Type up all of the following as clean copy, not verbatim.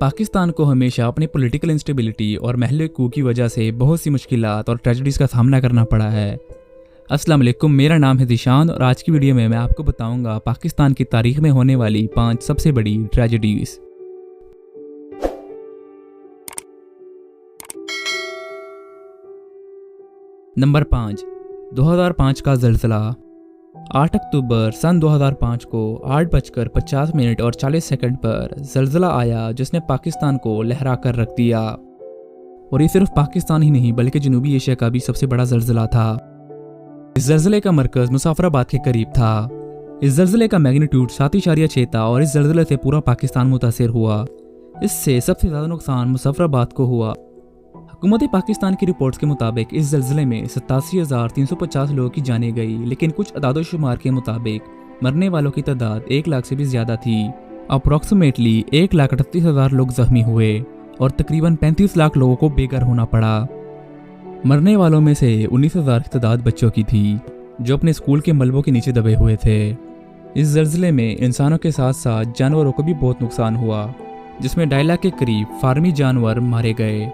पाकिस्तान को हमेशा अपनी पॉलिटिकल इंस्टेबिलिटी और महल कू की वजह से बहुत सी मुश्किलात और ट्रेजेडीज़ का सामना करना पड़ा है। अस्सलाम वालेकुम, मेरा नाम है दिशान और आज की वीडियो में मैं आपको बताऊंगा पाकिस्तान की तारीख में होने वाली 5 सबसे बड़ी ट्रेजेडीज़। नंबर 5, 2005 का ज़लज़ला। 8 अक्टूबर सन 2005 को 8:50 और 40 सेकंड पर ज़लज़ला आया जिसने पाकिस्तान को लहरा कर रख दिया। और ये सिर्फ पाकिस्तान ही नहीं बल्कि जनूबी एशिया का भी सबसे बड़ा ज़लज़ला था। इस ज़लज़ले का मरकज़ मुज़फ़्फ़राबाद के करीब था। इस ज़लज़ले का मैग्नीट्यूड 7.6 था और इस ज़लज़ले से पूरा पाकिस्तान मुतासिर हुआ। इससे सबसे ज़्यादा नुकसान मुज़फ़्फ़राबाद को हुआ। हुकूमत पाकिस्तान की रिपोर्ट्स के मुताबिक इस ज़लज़ले में 87,350 लोगों की जानें गई, लेकिन कुछ अदाद-ओ-शुमार के मुताबिक मरने वालों की तादाद 1 लाख से भी ज़्यादा थी। अप्रॉक्सीमेटली 1,38,000 लोग ज़ख्मी हुए और तकरीबन 35 लाख लोगों को बेघर होना पड़ा। मरने वालों में से 19,000 की तादाद बच्चों की थी जो अपने स्कूल के मलबों के नीचे दबे हुए थे। इस ज़लज़ले में इंसानों के साथ साथ जानवरों को भी बहुत नुकसान हुआ, जिसमें 2.5 लाख के करीब फार्मी जानवर मारे गए।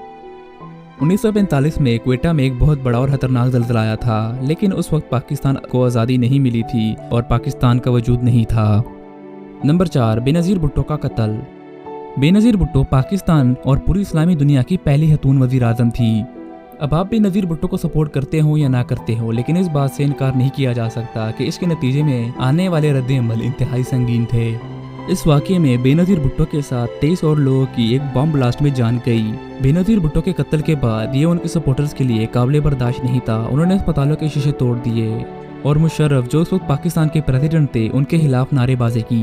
1945 में क्वेटा में एक बहुत बड़ा और खतरनाक ज़लज़ला आया था, लेकिन उस वक्त पाकिस्तान को आज़ादी नहीं मिली थी और पाकिस्तान का वजूद नहीं था। नंबर 4, बेनज़ीर भुट्टो का कत्ल। बेनज़ीर भुट्टो पाकिस्तान और पूरी इस्लामी दुनिया की पहली खतून वज़ीर आज़म थी। अब आप बेनज़ीर भुट्टो को सपोर्ट करते हो या ना करते हो, लेकिन इस बात से इनकार नहीं किया जा सकता कि इसके नतीजे में आने वाले रद्द-ए-अमल इंतहाई संगीन थे। इस वाक़ये में बेनज़ीर भुट्टो के साथ 23 और लोगों की एक बम ब्लास्ट में जान गई। बेनज़ीर भुट्टो के कत्ल के बाद ये उनके सपोर्टर्स के लिए काबिल बर्दाश्त नहीं था। उन्होंने अस्पतालों के शीशे तोड़ दिए और मुशर्रफ जो उस वक्त पाकिस्तान के प्रेसिडेंट थे उनके खिलाफ नारेबाजी की।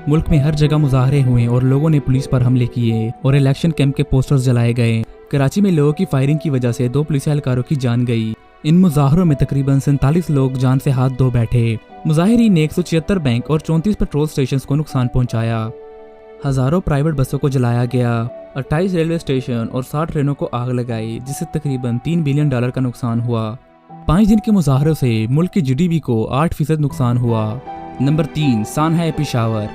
मुल्क में हर जगह मुजाहरे हुए और लोगों ने पुलिस पर हमले किए और इलेक्शन कैंप के पोस्टर्स जलाए गए। कराची में लोगों की फायरिंग की वजह से 2 पुलिस एहलकारों की जान गई। इन मुजाहरों में तकरीबन 47 लोग जान से हाथ धो बैठे। मुजाहिरीन ने 176 बैंक और 34 पेट्रोल स्टेशन को नुकसान पहुंचाया। हजारों प्राइवेट बसों को जलाया गया। 28 रेलवे स्टेशन और 60 ट्रेनों को आग लगाई, जिससे तकरीबन $3 बिलियन का नुकसान हुआ। 5 दिन के मुजाहरों से मुल्क की GDP को 8% नुकसान हुआ। नंबर 3, सानहा पेशावर।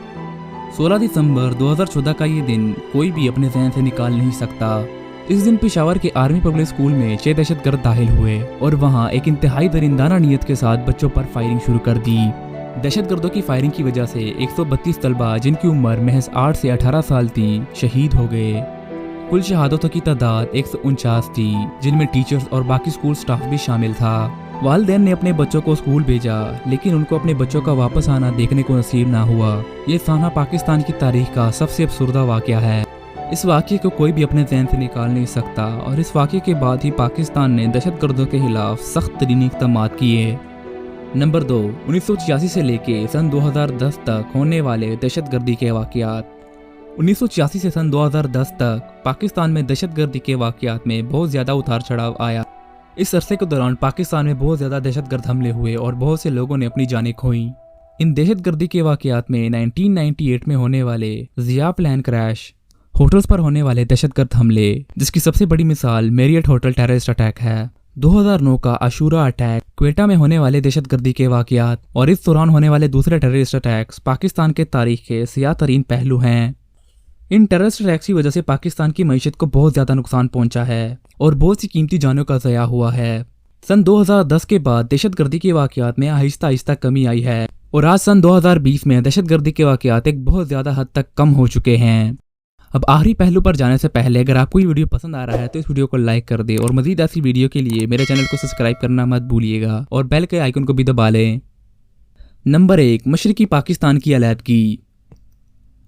16 दिसंबर 2014 का ये दिन कोई भी अपने ज़हन से निकाल नहीं सकता। इस दिन पेशावर के आर्मी पब्लिक स्कूल में 6 दहशतगर्द दाखिल हुए और वहां एक इंतहाई दरिंदाना नीयत के साथ बच्चों पर फायरिंग शुरू कर दी। दहशतगर्दों की फायरिंग की वजह से 132 तलबा जिनकी उम्र महज 8 से 18 साल थी शहीद हो गए। कुल शहादतों की तादाद 149 थी, जिनमें टीचर्स और बाकी स्कूल स्टाफ भी शामिल था। वालिदैन ने अपने बच्चों को स्कूल भेजा, लेकिन उनको अपने बच्चों का वापस आना देखने को नसीब ना हुआ। ये सानहा पाकिस्तान की तारीख का सबसे अफसरदा वाक़या है। इस वाक़ये को कोई भी अपने ज़हन से निकाल नहीं सकता और इस वाक़ये के बाद ही पाकिस्तान ने दहशतगर्दों के खिलाफ सख्त तरीन इक़दाम किए। नंबर 2, 1986 से लेके सन 2010 तक होने वाले दहशतगर्दी के वाक़यात। 1986 से सन 2010 तक पाकिस्तान में दहशतगर्दी के वाक़यात में बहुत ज़्यादा उतार चढ़ाव आया। इस अरसे के दौरान पाकिस्तान में बहुत ज़्यादा दहशतगर्द हमले हुए और बहुत से लोगों ने अपनी जानें खोईं। इन दहशतगर्दी के वाक़यात में 1998 में होने वाले ज़िया प्लेन क्रैश, होटल्स पर होने वाले दहशतगर्द हमले, जिसकी सबसे बड़ी मिसाल मैरियट होटल टेररिस्ट अटैक है, 2009 का आशूरा अटैक, क्वेटा में होने वाले दहशतगर्दी के वाक़यात और इस दौरान होने वाले दूसरे टेररिस्ट अटैक्स पाकिस्तान के तारीख के सियाह तरीन पहलू हैं। इन टेररिस्ट अटैक्स की वजह से पाकिस्तान की मईशत को बहुत ज़्यादा नुकसान पहुंचा है और बहुत सी कीमती जानों का ज़या हुआ है। सन 2010 के बाद दहशतगर्दी के वाक़यात में आहिस्ता आहिस्ता कमी आई है और आज सन 2020 में दहशतगर्दी के वाक़यात एक बहुत ज़्यादा हद तक कम हो चुके हैं। अब आखिरी पहलू पर जाने से पहले अगर आपको ये वीडियो पसंद आ रहा है तो इस वीडियो को लाइक कर दे और मज़ीद ऐसी वीडियो के लिए मेरे चैनल को सब्सक्राइब करना मत भूलिएगा और बेल के आइकन को भी दबा लें। नंबर 1, मशरकी पाकिस्तान की अलहदगी।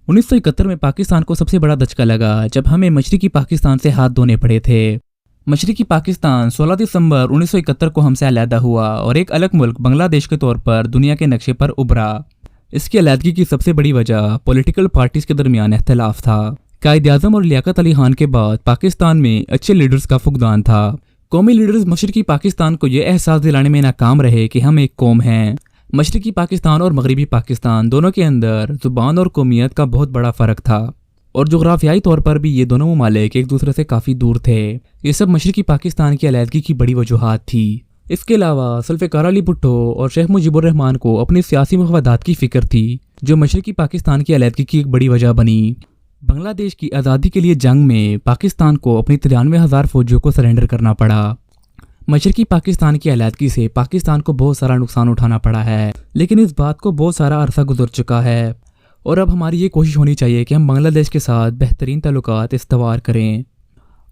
1971 में पाकिस्तान को सबसे बड़ा धचका लगा जब हमें मशरकी पाकिस्तान से हाथ धोने पड़े थे। मशरकी पाकिस्तान 16 दिसंबर 1971 को हमसे अलहदा हुआ और एक अलग मुल्क बांग्लादेश के तौर पर दुनिया के नक्शे पर उभरा। इसकी अलहदगी की सबसे बड़ी वजह पॉलिटिकल पार्टीज के दरमियान इख्तिलाफ था। कायद-ए-आज़म और लियाकत अली खान के बाद पाकिस्तान में अच्छे लीडर्स का फुकदान था। कौमी लीडर्स मशरकी पाकिस्तान को यह एहसास दिलाने में नाकाम रहे कि हम एक कौम हैं। मशरकी पाकिस्तान और मगरबी पाकिस्तान दोनों के अंदर ज़ुबान और कौमियत का बहुत बड़ा फ़र्क था और जोग्राफियाई तौर पर भी ये दोनों ममालिक एक दूसरे से काफ़ी दूर थे। ये सब मशरकी पाकिस्तान की अलहदगी की बड़ी वजूहात थी। इसके अलावा जुल्फ़िकार अली भुट्टो और शेख मुजीबुर रहमान को अपनी सियासी मफादात की फिक्र थी, जो मशरकी पाकिस्तान की अलहदगी की एक बड़ी वजह बनी। بنگلہ دیش کی آزادی کے لیے جنگ میں پاکستان کو اپنی 93,000 فوجیوں کو سرنڈر کرنا پڑا۔ مشرقی پاکستان کی علیحدگی سے پاکستان کو بہت سارا نقصان اٹھانا پڑا ہے، لیکن اس بات کو بہت سارا عرصہ گزر چکا ہے اور اب ہماری یہ کوشش ہونی چاہیے کہ ہم بنگلہ دیش کے ساتھ بہترین تعلقات استوار کریں۔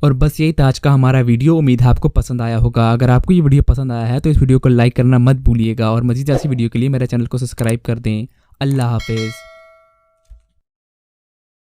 اور بس یہی تھا آج کا ہمارا ویڈیو، امید ہے آپ کو پسند آیا ہوگا۔ اگر آپ کو یہ ویڈیو پسند آیا ہے تو اس ویڈیو کو لائک کرنا مت بھولیے گا اور مزید ایسی ویڈیو کے لیے میرے چینل کو سبسکرائب کر دیں۔ اللہ حافظ۔